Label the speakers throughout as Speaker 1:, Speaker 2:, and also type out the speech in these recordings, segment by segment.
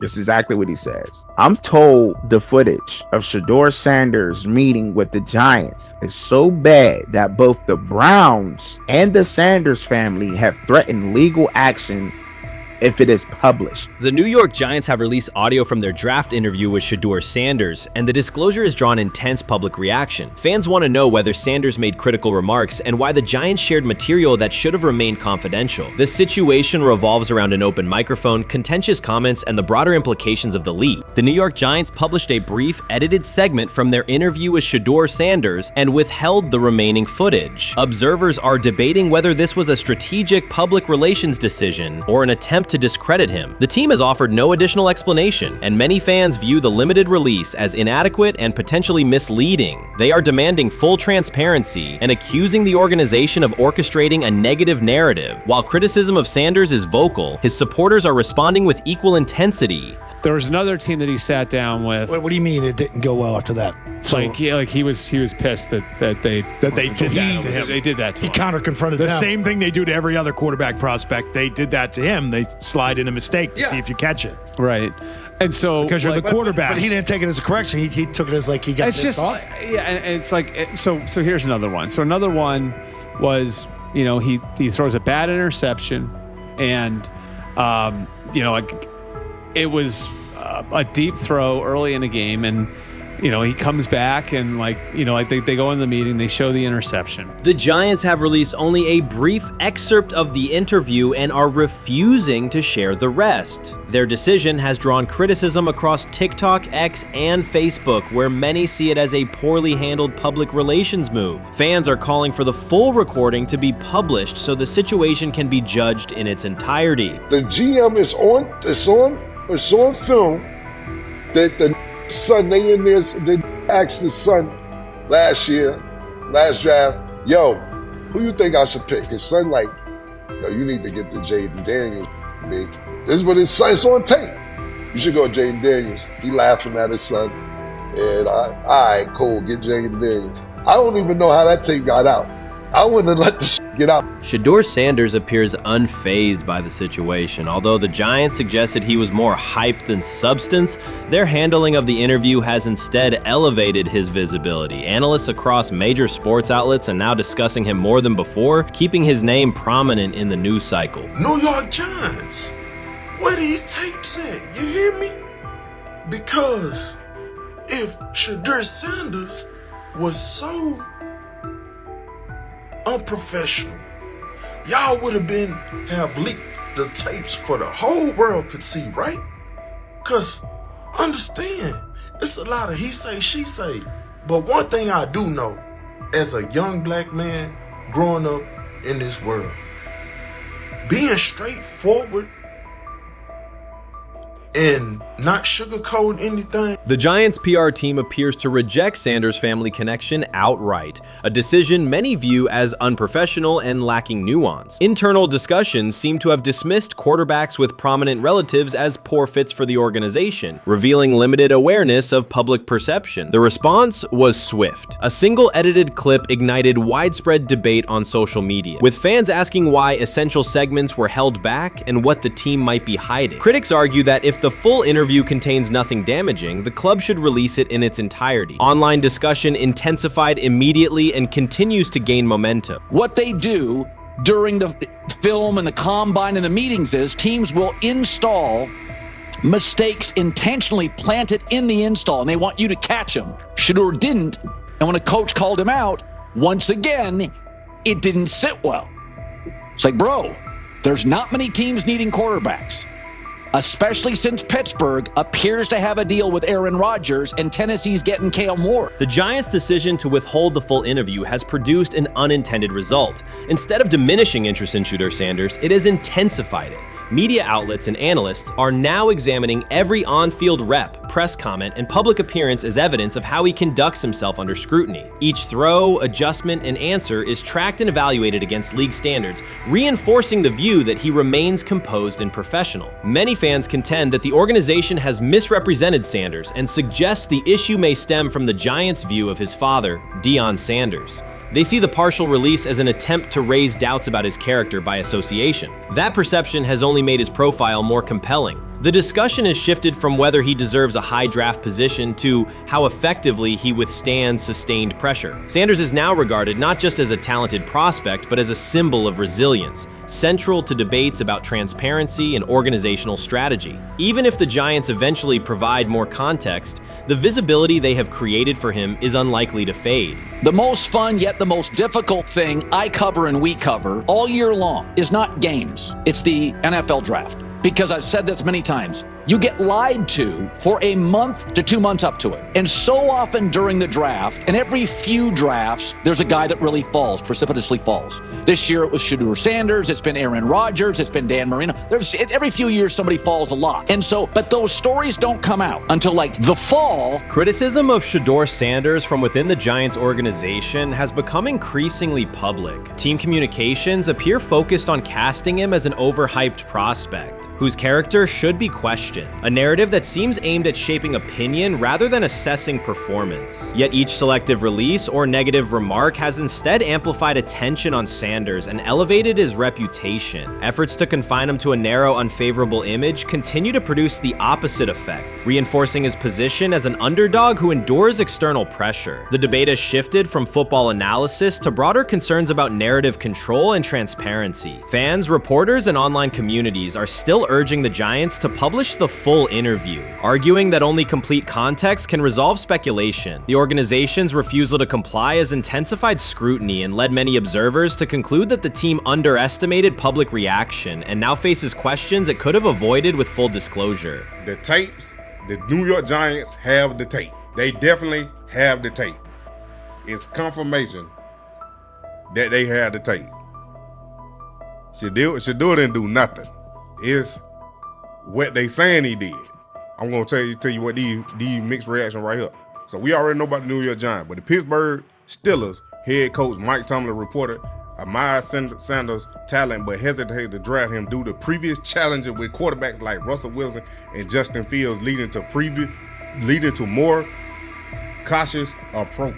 Speaker 1: This is exactly what he says. I'm told the footage of Shedeur Sanders meeting with the Giants is so bad that both the Browns and the Sanders family have threatened legal action if it is published.
Speaker 2: The New York Giants have released audio from their draft interview with Shedeur Sanders, and the disclosure has drawn intense public reaction. Fans want to know whether Sanders made critical remarks and why the Giants shared material that should have remained confidential. The situation revolves around an open microphone, contentious comments, and the broader implications of the leak. The New York Giants published a brief, edited segment from their interview with Shedeur Sanders and withheld the remaining footage. Observers are debating whether this was a strategic public relations decision or an attempt to discredit him. The team has offered no additional explanation, and many fans view the limited release as inadequate and potentially misleading. They are demanding full transparency and accusing the organization of orchestrating a negative narrative. While criticism of Sanders is vocal, his supporters are responding with equal intensity.
Speaker 3: There was another team that he sat down with.
Speaker 4: What do you mean it didn't go well after that?
Speaker 3: So, he was pissed that they
Speaker 5: did that to him.
Speaker 3: They did that to him.
Speaker 4: He counter-confronted
Speaker 5: The
Speaker 4: them.
Speaker 5: same thing they do to every other quarterback prospect. They did that to him. They slide in a mistake to see if you catch it.
Speaker 3: Right. And so
Speaker 5: Because you're the quarterback.
Speaker 4: But he didn't take it as a correction. He took it as like he got
Speaker 3: it's
Speaker 4: pissed
Speaker 3: just
Speaker 4: off.
Speaker 3: yeah, and it's like so here's another one. So another one was, he throws a bad interception, and like it was a deep throw early in the game, and he comes back and they go in the meeting, they show the interception.
Speaker 2: The Giants have released only a brief excerpt of the interview and are refusing to share the rest. Their decision has drawn criticism across TikTok, X, and Facebook, where many see it as a poorly handled public relations move. Fans are calling for the full recording to be published so the situation can be judged in its entirety.
Speaker 6: The GM is on film that the son, they asked the son last draft, yo, who you think I should pick? His son like, yo, you need to get the Jaden Daniels, big. This is what his son, it's on tape. You should go Jaden Daniels. He laughing at his son. And all right, cool, get Jaden Daniels. I don't even know how that tape got out. I wouldn't have let the get out.
Speaker 2: Shedeur Sanders appears unfazed by the situation. Although the Giants suggested he was more hype than substance, their handling of the interview has instead elevated his visibility. Analysts across major sports outlets are now discussing him more than before, keeping his name prominent in the news cycle.
Speaker 7: New York Giants, where these tapes at? You hear me? Because if Shedeur Sanders was so unprofessional, y'all would have leaked the tapes for the whole world could see, right? Cause understand, it's a lot of he say, she say. But one thing I do know, as a young black man growing up in this world, being straightforward and not sugarcoat anything.
Speaker 2: The Giants' PR team appears to reject Sanders' family connection outright, a decision many view as unprofessional and lacking nuance. Internal discussions seem to have dismissed quarterbacks with prominent relatives as poor fits for the organization, revealing limited awareness of public perception. The response was swift. A single edited clip ignited widespread debate on social media, with fans asking why essential segments were held back and what the team might be hiding. Critics argue that if the full interview contains nothing damaging, the club should release it in its entirety. Online discussion intensified immediately and continues to gain momentum.
Speaker 8: What they do during the film and the combine and the meetings is teams will install mistakes intentionally planted in the install, and they want you to catch them. Shedeur didn't, and when a coach called him out, once again, it didn't sit well. It's like, bro, there's not many teams needing quarterbacks, especially since Pittsburgh appears to have a deal with Aaron Rodgers and Tennessee's getting Kale Moore.
Speaker 2: The Giants' decision to withhold the full interview has produced an unintended result. Instead of diminishing interest in Shedeur Sanders, it has intensified it. Media outlets and analysts are now examining every on-field rep, press comment, and public appearance as evidence of how he conducts himself under scrutiny. Each throw, adjustment, and answer is tracked and evaluated against league standards, reinforcing the view that he remains composed and professional. Many fans contend that the organization has misrepresented Sanders and suggest the issue may stem from the Giants' view of his father, Deion Sanders. They see the partial release as an attempt to raise doubts about his character by association. That perception has only made his profile more compelling. The discussion has shifted from whether he deserves a high draft position to how effectively he withstands sustained pressure. Sanders is now regarded not just as a talented prospect, but as a symbol of resilience, central to debates about transparency and organizational strategy. Even if the Giants eventually provide more context, the visibility they have created for him is unlikely to fade.
Speaker 8: The most fun yet the most difficult thing I cover and we cover all year long is not games. It's the NFL draft. Because I've said this many times, you get lied to for a month to 2 months up to it. And so often during the draft, and every few drafts, there's a guy that really falls, precipitously falls. This year it was Shedeur Sanders, it's been Aaron Rodgers, it's been Dan Marino. Every few years somebody falls a lot. And so, but those stories don't come out until like the fall.
Speaker 2: Criticism of Shedeur Sanders from within the Giants organization has become increasingly public. Team communications appear focused on casting him as an overhyped prospect, whose character should be questioned, a narrative that seems aimed at shaping opinion rather than assessing performance. Yet each selective release or negative remark has instead amplified attention on Sanders and elevated his reputation. Efforts to confine him to a narrow, unfavorable image continue to produce the opposite effect, reinforcing his position as an underdog who endures external pressure. The debate has shifted from football analysis to broader concerns about narrative control and transparency. Fans, reporters, and online communities are still urging the Giants to publish the full interview, arguing that only complete context can resolve speculation. The organization's refusal to comply has intensified scrutiny and led many observers to conclude that the team underestimated public reaction and now faces questions it could have avoided with full disclosure.
Speaker 9: The tapes, the New York Giants have the tape. They definitely have the tape. It's confirmation that they have the tape. Shedeur didn't do nothing. Is what they saying he did. I'm gonna tell you what these mixed reaction right here. So we already know about the New York Giants, but the Pittsburgh Steelers head coach Mike Tomlin reported admired Sanders' talent, but hesitated to draft him due to previous challenges with quarterbacks like Russell Wilson and Justin Fields, leading to more cautious approach.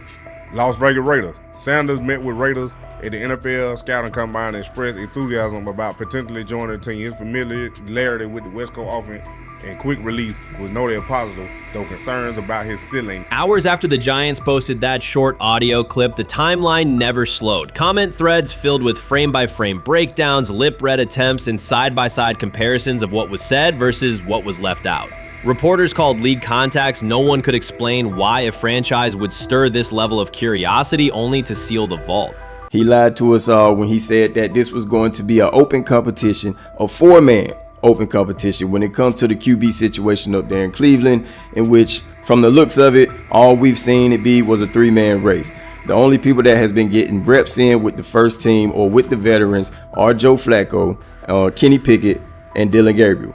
Speaker 9: Las Vegas Raiders. Sanders met with Raiders at the NFL scouting combine and expressed enthusiasm about potentially joining the team. His familiarity with the West Coast offense and quick release was noted positive, though concerns about his ceiling.
Speaker 2: Hours after the Giants posted that short audio clip, the timeline never slowed. Comment threads filled with frame-by-frame breakdowns, lip-read attempts, and side-by-side comparisons of what was said versus what was left out. Reporters called league contacts. No one could explain why a franchise would stir this level of curiosity only to seal the vault.
Speaker 10: He lied to us all when he said that this was going to be an open competition, a four-man open competition when it comes to the QB situation up there in Cleveland, in which, from the looks of it, all we've seen it be was a three-man race. The only people that has been getting reps in with the first team or with the veterans are Joe Flacco, Kenny Pickett, and Dylan Gabriel.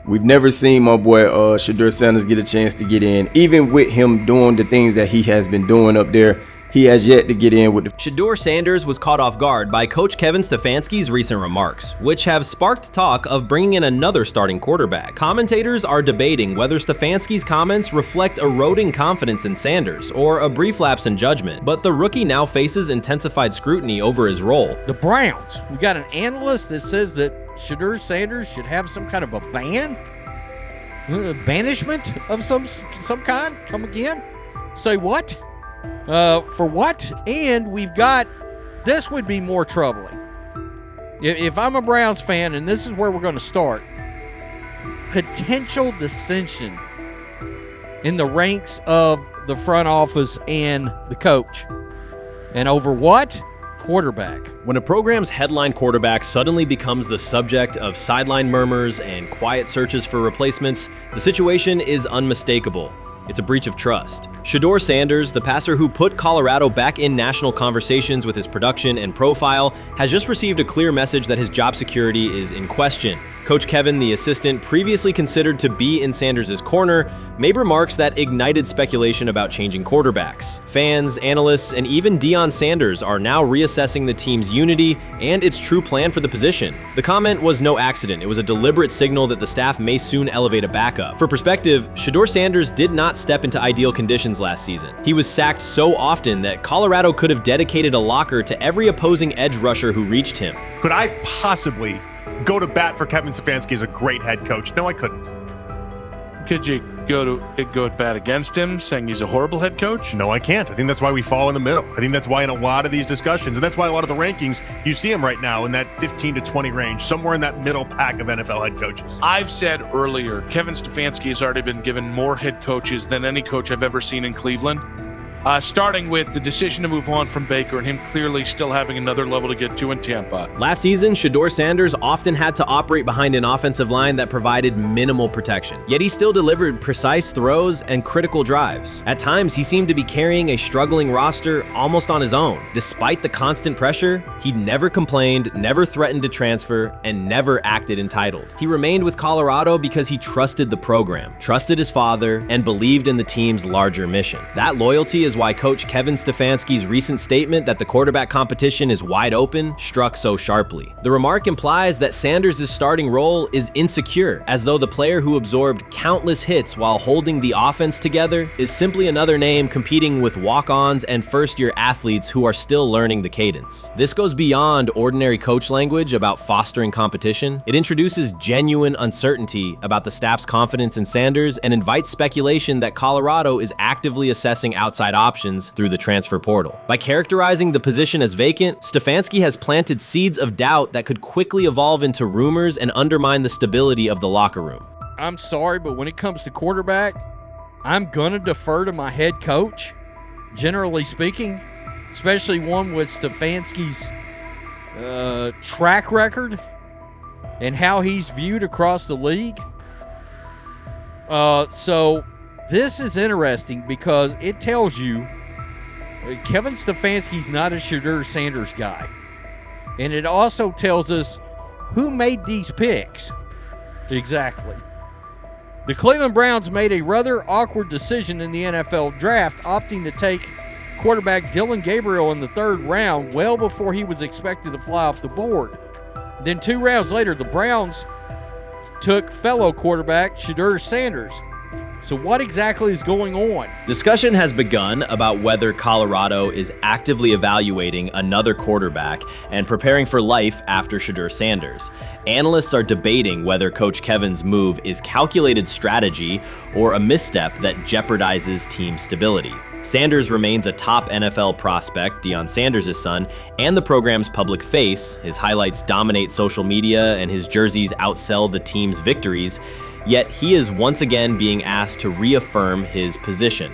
Speaker 10: We've never seen my boy Shedeur Sanders get a chance to get in. Even with him doing the things that he has been doing up there, he has yet to get in with the...
Speaker 2: Shedeur Sanders was caught off guard by Coach Kevin Stefanski's recent remarks, which have sparked talk of bringing in another starting quarterback. Commentators are debating whether Stefanski's comments reflect eroding confidence in Sanders or a brief lapse in judgment, but the rookie now faces intensified scrutiny over his role.
Speaker 11: The Browns, we got an analyst that says that Shedeur Sanders should have some kind of a ban? Banishment of some kind? Come again? Say what? For what? And we've got, this would be more troubling. If I'm a Browns fan, and this is where we're going to start, potential dissension in the ranks of the front office and the coach. And over what? Quarterback.
Speaker 2: When a program's headline quarterback suddenly becomes the subject of sideline murmurs and quiet searches for replacements, the situation is unmistakable. It's a breach of trust. Shedeur Sanders, the passer who put Colorado back in national conversations with his production and profile, has just received a clear message that his job security is in question. Coach Kevin, the assistant previously considered to be in Sanders' corner, made remarks that ignited speculation about changing quarterbacks. Fans, analysts, and even Deion Sanders are now reassessing the team's unity and its true plan for the position. The comment was no accident. It was a deliberate signal that the staff may soon elevate a backup. For perspective, Shedeur Sanders did not step into ideal conditions last season. He was sacked so often that Colorado could have dedicated a locker to every opposing edge rusher who reached him.
Speaker 5: Could I possibly
Speaker 12: go to bat for Kevin Stefanski as a great head coach. No, I couldn't.
Speaker 13: Could you go at bat against him, saying he's a horrible head coach?
Speaker 12: No, I can't. I think that's why we fall in the middle. I think that's why in a lot of these discussions, and that's why a lot of the rankings, you see him right now in that 15 to 20 range, somewhere in that middle pack of NFL head coaches.
Speaker 13: I've said earlier, Kevin Stefanski has already been given more head coaches than any coach I've ever seen in Cleveland. Starting with the decision to move on from Baker and him clearly still having another level to get to in Tampa.
Speaker 2: Last season, Shedeur Sanders often had to operate behind an offensive line that provided minimal protection, yet he still delivered precise throws and critical drives. At times, he seemed to be carrying a struggling roster almost on his own. Despite the constant pressure, he never complained, never threatened to transfer, and never acted entitled. He remained with Colorado because he trusted the program, trusted his father, and believed in the team's larger mission. That loyalty is why Coach Kevin Stefanski's recent statement that the quarterback competition is wide open struck so sharply. The remark implies that Sanders' starting role is insecure, as though the player who absorbed countless hits while holding the offense together is simply another name competing with walk-ons and first-year athletes who are still learning the cadence. This goes beyond ordinary coach language about fostering competition. It introduces genuine uncertainty about the staff's confidence in Sanders and invites speculation that Colorado is actively assessing outside options through the transfer portal. By characterizing the position as vacant, Stefanski has planted seeds of doubt that could quickly evolve into rumors and undermine the stability of the locker room.
Speaker 11: I'm sorry, but when it comes to quarterback, I'm gonna defer to my head coach, generally speaking, especially one with Stefanski's track record and how he's viewed across the league. So this is interesting because it tells you Kevin Stefanski's not a Shedeur Sanders guy. And it also tells us who made these picks. Exactly. The Cleveland Browns made a rather awkward decision in the NFL draft, opting to take quarterback Dylan Gabriel in the 3rd round, well before he was expected to fly off the board. Then 2 rounds later, the Browns took fellow quarterback Shedeur Sanders. So what exactly is going on?
Speaker 2: Discussion has begun about whether Colorado is actively evaluating another quarterback and preparing for life after Shedeur Sanders. Analysts are debating whether Coach Kevin's move is calculated strategy or a misstep that jeopardizes team stability. Sanders remains a top NFL prospect, Deion Sanders' son, and the program's public face. His highlights dominate social media and his jerseys outsell the team's victories. Yet he is once again being asked to reaffirm his position.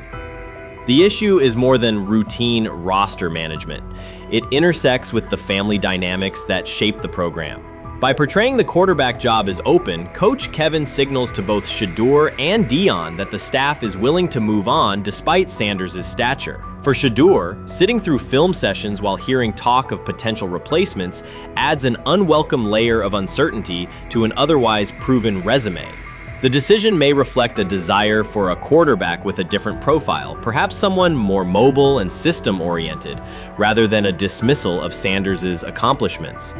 Speaker 2: The issue is more than routine roster management. It intersects with the family dynamics that shape the program. By portraying the quarterback job as open, Coach Kevin signals to both Shedeur and Deion that the staff is willing to move on despite Sanders' stature. For Shedeur, sitting through film sessions while hearing talk of potential replacements adds an unwelcome layer of uncertainty to an otherwise proven resume. The decision may reflect a desire for a quarterback with a different profile, perhaps someone more mobile and system-oriented, rather than a dismissal of Sanders' accomplishments.